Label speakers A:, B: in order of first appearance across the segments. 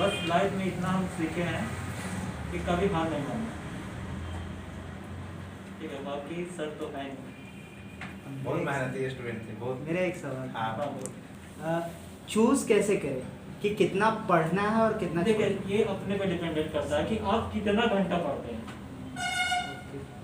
A: बस लाइफ में इतना हम सीखे हैं कि कभी हार नहीं मानना। ठीक है, बाकी सर तो है नहीं।
B: बहुत मेहनती स्टूडेंट थे बहुत।
C: मेरा एक सवाल
B: हाँ
C: चूज कैसे करें कि कितना पढ़ना है और कितना
A: देखिए, ये अपने पे डिपेंडेंट करता है कि आप कितना घंटा पढ़ते हैं।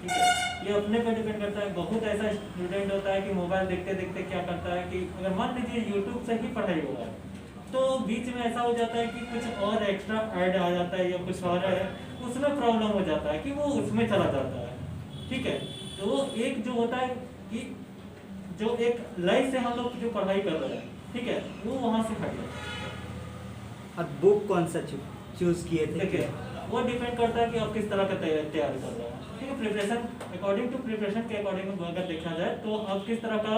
A: ठीक है, ये अपने पे डिपेंड करता है। बहुत ऐसा स्टूडेंट होता है कि मोबाइल देखते देखते क्या करता है कि अगर मान लीजिए यूट्यूब से ही पढ़ाई हो रहा है तो बीच में ऐसा हो जाता है कि कुछ और एक्स्ट्रा ऐड आ जाता है या कुछ और है, उसमें प्रॉब्लम हो जाता है कि वो उसमें चला जाता है। ठीक है, तो एक जो होता है कि जो एक लाइफ से हम लोग जो पढ़ाई कर रहे हैं, ठीक है, वो वहाँ से हट जाता है।
C: और बुक कौन सा चूज किए थे?
A: देखिए, वो डिपेंड करता है कि आप किस तरह का तैयारी कर रहे हैं। ठीक है, प्रिपरेशन अकॉर्डिंग टू प्रिपरेशन के अकॉर्डिंग अगर देखा जाए तो आप किस तरह का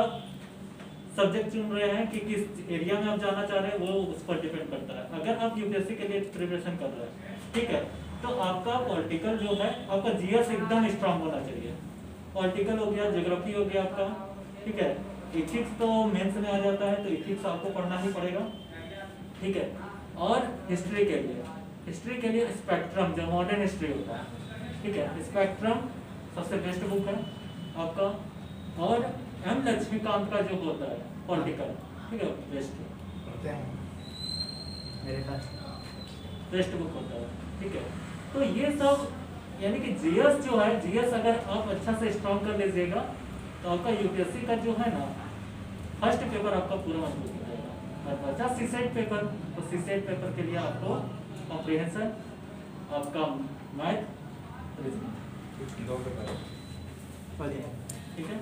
A: सब्जेक्ट चुन रहे हैं कि किस एरिया में आप जाना चाह रहे हैं, वो उस पर डिपेंड करता है। अगर आप यूपीएससी के लिए प्रिपरेशन कर रहे हैं, ठीक है, तो आपका पॉलिटिकल जो है, आपका जीएस एकदम स्ट्रांग होना चाहिए। पॉलिटिकल हो गया, ज्योग्राफी हो गया आपका, ठीक है, इथिक्स तो मेंस में आ जाता है तो इथिक्स आपको पढ़ना ही पड़ेगा। ठीक है, और हिस्ट्री के लिए स्पेक्ट्रम जो मॉडर्न हिस्ट्री होता है, ठीक है, स्पेक्ट्रम सबसे बेस्ट बुक है आपका। और एम लक्ष्मीकांत का जो होता है पॉलिटिकल, ठीक है, बेस्ट
B: पढ़ते हैं
C: मेरे पास
A: बेस्ट बुक होता है। ठीक है, तो ये सब यानी कि जीएस जो है, जीएस अगर आप अच्छा से स्ट्रॉन्ग कर लीजिएगा तो आपका यूपीएससी का जो है ना फर्स्ट पेपर आपका पूरा मजबूत हो जाएगा। और बचा सीसेट पेपर, तो सीसेट पेपर के लिए आपको कॉम्प्रिहेंशन, आपका मैथ, रीजनिंग,
B: 2 पेपर
C: हो जाए।
A: ठीक है।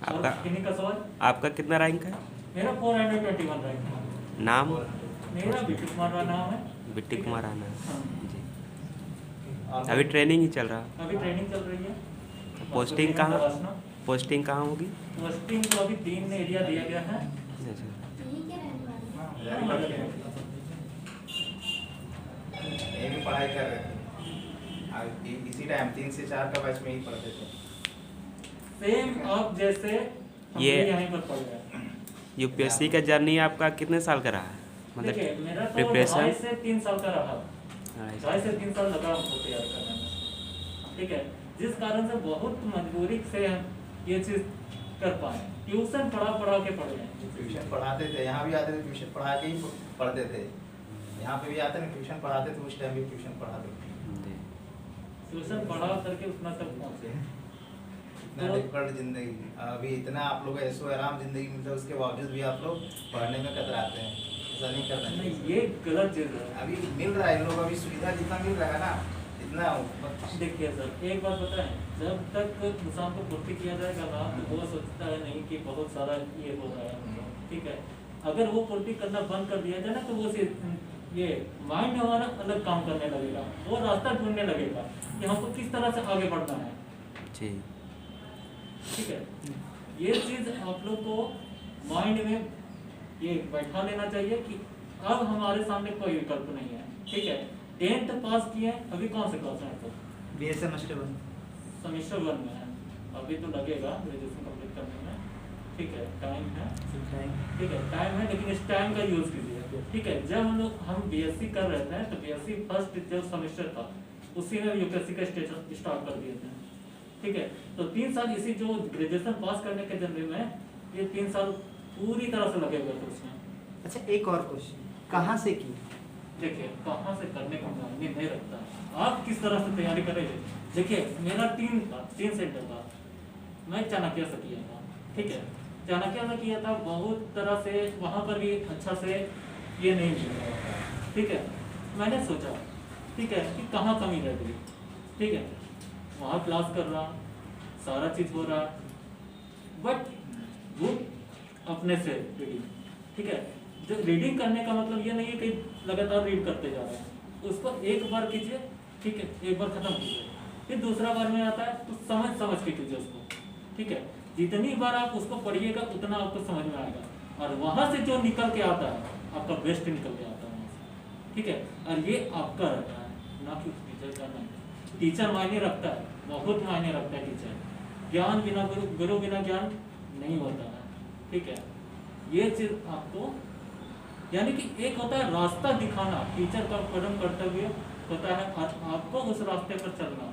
D: आपका
A: किन्हीं का सवाल?
D: आपका कितना रैंक है?
A: मेरा 421 रैंक है।
D: नाम?
A: मेरा बिट्टू कुमार का नाम है।
D: बिट्टी कुमार आना
A: हाँ।
D: जी। अभी ट्रेनिंग ही चल रहा।
A: अभी ट्रेनिंग चल रही है।
D: पोस्टिंग कहाँ होगी?
A: पोस्टिंग तो अभी 3 एरिया दिया गया है।
D: अच्छा।
B: ये भी पढ़ाई कर रहे थे इसी टाइम 3 से 4 का बैच में ही पढ़ते थे।
A: सेम आप जैसे हम
D: ये
A: यहीं पर पढ़ रहे हैं।
D: यूपीएससी का जर्नी आपका कितने साल का रहा है?
A: देखिए, मेरा तो
D: प्रिपरेशन
A: 2.5 से 3 साल का रहा।
D: 2.5
A: 2.5 से 3 साल लगा हमको तैयार करने में। ठीक है, जिस कारण से बहुत मजबूरी से हम ये चीज कर पाए। ट्यूशन पढ़ा के पढ़े हैं।
B: ट्यूशन पढ़ाते थे, यहाँ भी आते थे ट्यूशन पढ़ा के ही पढ़ते थे। यहाँ पे भी आते ना ट्यूशन पढ़ाते थे, उस टाइम भी ट्यूशन पढ़ाते थे।
D: जी।
A: ट्यूशन पढ़ा करके उतना तक पहुंचे।
B: इतना डिफिकल्ट जिंदगी, अभी इतना आप लोग ऐसो आराम जिंदगी मिलता है, उसके बावजूद भी आप लोग पढ़ने में कतराते हैं। ऐसा नहीं करना
A: नहीं,
B: चाहिए।
A: ये गलत चीज है।
B: अभी मिल रहा है इन लोग, अभी सुविधा जितना मिल रहा है ना इतना
A: देखिए सर, एक बात बताएं, जब तक इंसान को पूर्ति किया जाएगा ना तो वो सोचता है नहीं कि बहुत सारा ये हो रहा है। ठीक है, अगर वो पूर्ति करना बंद कर दिया जाए ना तो वो ये माइंड हमारा अलग काम करने लगेगा, वो रास्ता ढूंढने लगेगा कि हमको किस तरह से आगे बढ़ना है।
D: जी।
A: ठीक है, ये चीज आप लोग को माइंड में ये बैठा लेना चाहिए कि अब हमारे सामने कोई विकल्प नहीं है। ठीक है, 10th पास किए, अभी कौन से क्लास में तो
C: बीए सेमेस्टर 1
A: सेमेस्टर 1 में है, अभी तो लगेगा ग्रेजुएशन कंप्लीट करने में। ठीक है, टाइम है। ठीक है, टाइम है, लेकिन इस टाइम का यूज कीजिए। ठीक है, जब हम बीएससी कर रहे थे तो बीएससी फर्स्ट जो सेमेस्टर था उसी में यूपीएससी का स्टेज स्टार्ट कर दिए थे। ठीक है, तो 3 साल इसी जो ग्रेजुएशन पास करने के जर्नी में ये 3 साल पूरी तरह से लगे हुए थे उसमें।
C: अच्छा, एक और क्वेश्चन, कहाँ से की?
A: देखिए, कहाँ से करने का मायने नहीं रखता है, आप किस तरह से तैयारी करेंगे। देखिए, मेरा 3 सेंटर था, मैं चाणक्य से किया था। ठीक है, चाणक्य में किया था, बहुत तरह से वहाँ पर भी अच्छा से ये नहीं मिला। ठीक है, मैंने सोचा ठीक है कि कहाँ कमी रह गई। ठीक है, वहाँ क्लास कर रहा, सारा चीज़ हो रहा, बट बुक अपने से रीडिंग। ठीक है, जो रीडिंग करने का मतलब ये नहीं है कि लगातार रीड करते जा रहे हैं, उसको एक बार कीजिए। ठीक है, एक बार खत्म कीजिए, फिर दूसरा बार में आता है तो समझ के कीजिए उसको। ठीक है, जितनी बार आप उसको पढ़िएगा उतना आपको समझ में आएगा, और वहाँ से जो निकल के आता है आपका बेस्ट निकल के आता है वहाँ से। ठीक है, और ये आपका रहता है, ना कि टीचर का नहीं। टीचर मायने रखता है, बहुत मायने रखता है टीचर। ज्ञान बिना गुरु बिना ज्ञान नहीं होता है। ठीक है, ये चीज़ आपको यानी कि एक होता है रास्ता दिखाना, टीचर का परम कर्तव्य होता है आपको उस रास्ते पर चलना,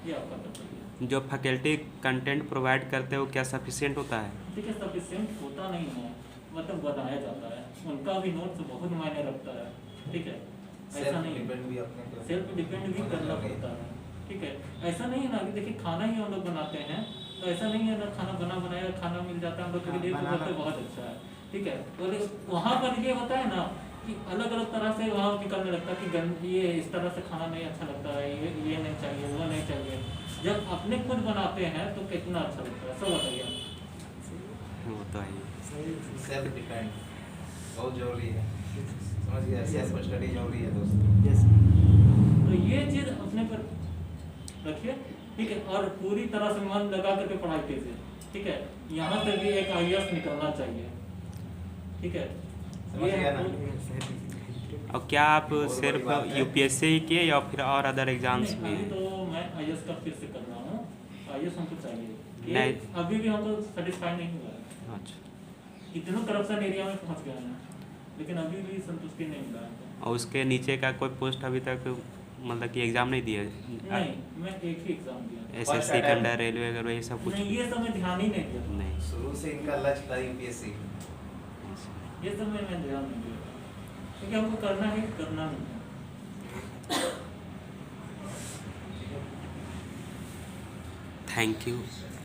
A: ये आपका कर्तव्य है।
D: जो फैकल्टी कंटेंट प्रोवाइड करते हैं वो क्या सफिशिएंट होता है?
A: देखिए सफिशिएंट होता नहीं है, मतलब बनाया जाता है, उनका भी नोट्स बहुत मायने रखता है, ठीक है, ऐसा नहीं
B: डिपेंड भी अपने
A: सेल्फ डिपेंड भी करना पड़ता है, ठीक है। ऐसा नहीं है ना कि देखिए खाना ही हम लोग बनाते हैं तो ऐसा नहीं है ना खाना बना बनाया खाना मिल जाता है हम लोग के लिए तो बोलते बहुत अच्छा है, ठीक है। और वहाँ पर ये होता है ना कि अलग अलग तरह से वहाँ निकलने लगता है कि ये इस तरह से खाना नहीं अच्छा लगता है, ये नहीं चाहिए, वो नहीं चाहिए। जब अपने खुद बनाते हैं तो कितना अच्छा लगता है, सब बताइए।
D: वो तो है।
B: सेल्फ डिपेंड बहुत जरूरी है, समझ गए, सेल्फ स्टडी जरूरी है दोस्तों।
C: यस
A: तो ये चीज अपने पर रखिए, ठीक है। और पूरी तरह से मन लगा करके पढ़ाई कीजिए, ठीक है। यहाँ से भी एक IAS निकलना चाहिए, ठीक है।
B: समझ गया ना?
D: और क्या आप
B: बहुत बड़ी
D: सिर्फ
B: बात है।
D: UPSC ही किए या फिर और अदर एग्जाम्स
A: नहीं,
D: भी
A: अभी
D: हैं?
A: तो मैं IAS का फिर से कर रहा हूँ, IAS हमको चाहिए,
D: नहीं।
A: ये अभी भी हमको सेटिस्फाई नहीं हुआ है,
D: अच्छा।
A: इतना करप्शन एरिया में पहुँच गया है, लेकिन अभी भी संतुष्टि नहीं मिला है।
D: और उसके नीचे का कोई पोस्ट अभी तक मतलब कि एग्ज़ाम नहीं दिया?
A: नहीं, मैं एक ही एग्जाम दिया,
D: SSC कंडर रेलवे वगैरह ये सब कुछ?
A: नहीं ये सब में ध्यान ही नहीं दिया,
D: नहीं।
B: शुरू से इनका लक्ष्य था UPSC।
A: ये सब में मैं ध्यान नहीं दिया, क्योंकि हमको करना है, करना नहीं है।
D: Thank you.